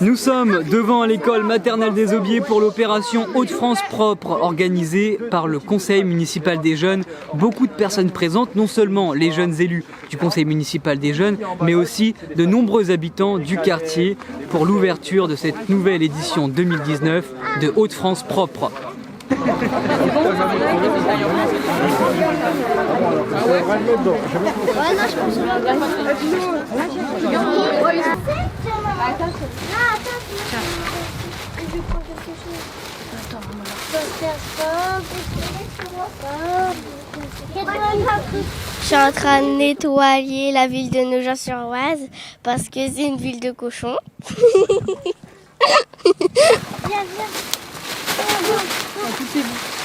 Nous sommes devant l'école maternelle des Aubiers pour l'opération Hauts-de-France propre organisée par le conseil municipal des jeunes. Beaucoup de personnes présentes, non seulement les jeunes élus du conseil municipal des jeunes, mais aussi de nombreux habitants du quartier pour l'ouverture de cette nouvelle édition 2019 de Hauts-de-France propre. Je suis en train de nettoyer la ville de Nogent-sur-Oise parce que c'est une ville de cochons.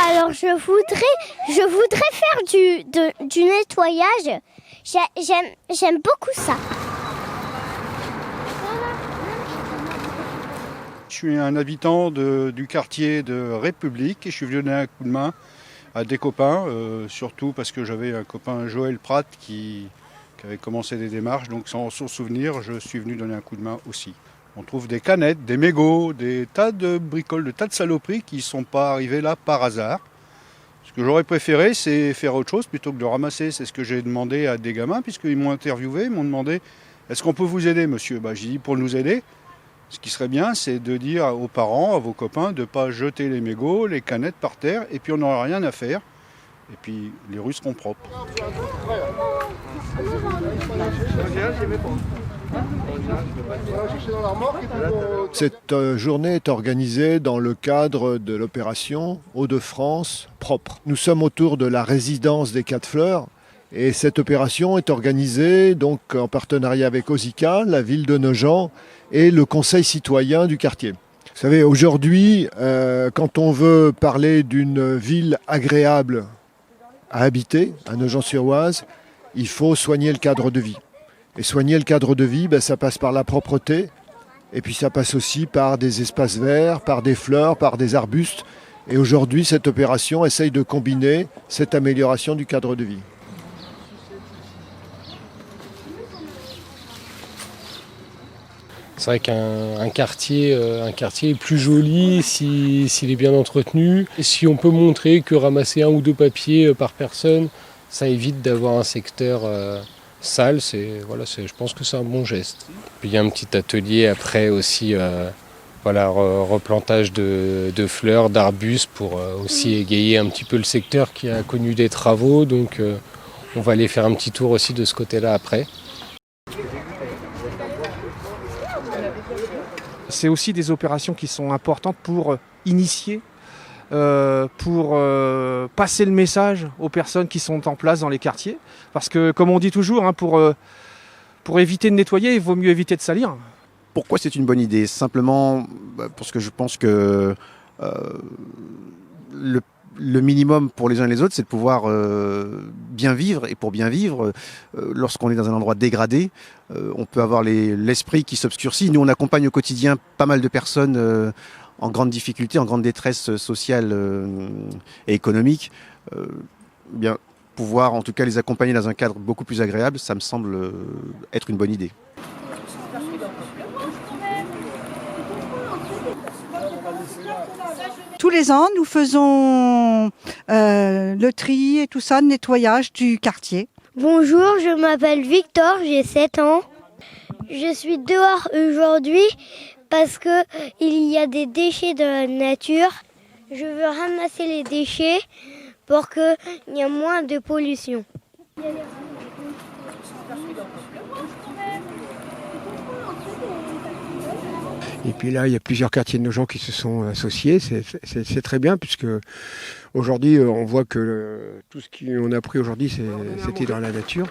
Alors je voudrais faire du nettoyage. J'aime beaucoup ça. Je suis un habitant du quartier de République et je suis venu donner un coup de main à des copains, surtout parce que j'avais un copain Joël Pratt qui avait commencé des démarches, donc sans son souvenir, je suis venu donner un coup de main aussi. On trouve des canettes, des mégots, des tas de bricoles, des tas de saloperies qui ne sont pas arrivées là par hasard. Ce que j'aurais préféré, c'est faire autre chose plutôt que de ramasser. C'est ce que j'ai demandé à des gamins, puisqu'ils m'ont interviewé, ils m'ont demandé « Est-ce qu'on peut vous aider, monsieur ?» J'ai dit « Pour nous aider, ce qui serait bien, c'est de dire aux parents, à vos copains, de ne pas jeter les mégots, les canettes par terre, et puis on n'aura rien à faire. Et puis les rues seront propres. » Cette journée est organisée dans le cadre de l'opération Hauts-de-France propre. Nous sommes autour de la résidence des Quatre Fleurs et cette opération est organisée donc en partenariat avec Osica, la ville de Nogent et le conseil citoyen du quartier. Vous savez, aujourd'hui, quand on veut parler d'une ville agréable à habiter, à Nogent-sur-Oise, il faut soigner le cadre de vie. Et soigner le cadre de vie, ça passe par la propreté, et puis ça passe aussi par des espaces verts, par des fleurs, par des arbustes. Et aujourd'hui, cette opération essaye de combiner cette amélioration du cadre de vie. C'est vrai qu'un quartier est plus joli s'il est bien entretenu. Et si on peut montrer que ramasser 1 ou 2 papiers par personne, ça évite d'avoir un secteur sale, je pense que c'est un bon geste. Puis il y a un petit atelier après aussi, replantage de fleurs, d'arbustes pour aussi égayer un petit peu le secteur qui a connu des travaux. Donc on va aller faire un petit tour aussi de ce côté-là après. C'est aussi des opérations qui sont importantes pour initier, pour passer le message aux personnes qui sont en place dans les quartiers. Parce que, comme on dit toujours, pour éviter de nettoyer, il vaut mieux éviter de salir. Pourquoi c'est une bonne idée ? Simplement parce que je pense que le minimum pour les uns et les autres, c'est de pouvoir bien vivre. Et pour bien vivre, lorsqu'on est dans un endroit dégradé, on peut avoir l'esprit qui s'obscurcit. Nous, on accompagne au quotidien pas mal de personnes en grande difficulté, en grande détresse sociale et économique. Bien, pouvoir en tout cas les accompagner dans un cadre beaucoup plus agréable, ça me semble être une bonne idée. Tous les ans, nous faisons le tri et tout ça, le nettoyage du quartier. Bonjour, je m'appelle Victor, j'ai 7 ans. Je suis dehors aujourd'hui parce que il y a des déchets de la nature. Je veux ramasser les déchets pour qu'il y ait moins de pollution. Et puis là, il y a plusieurs quartiers de Nogent qui se sont associés. C'est très bien puisque aujourd'hui, on voit que tout ce qu'on a pris aujourd'hui, c'était dans la nature.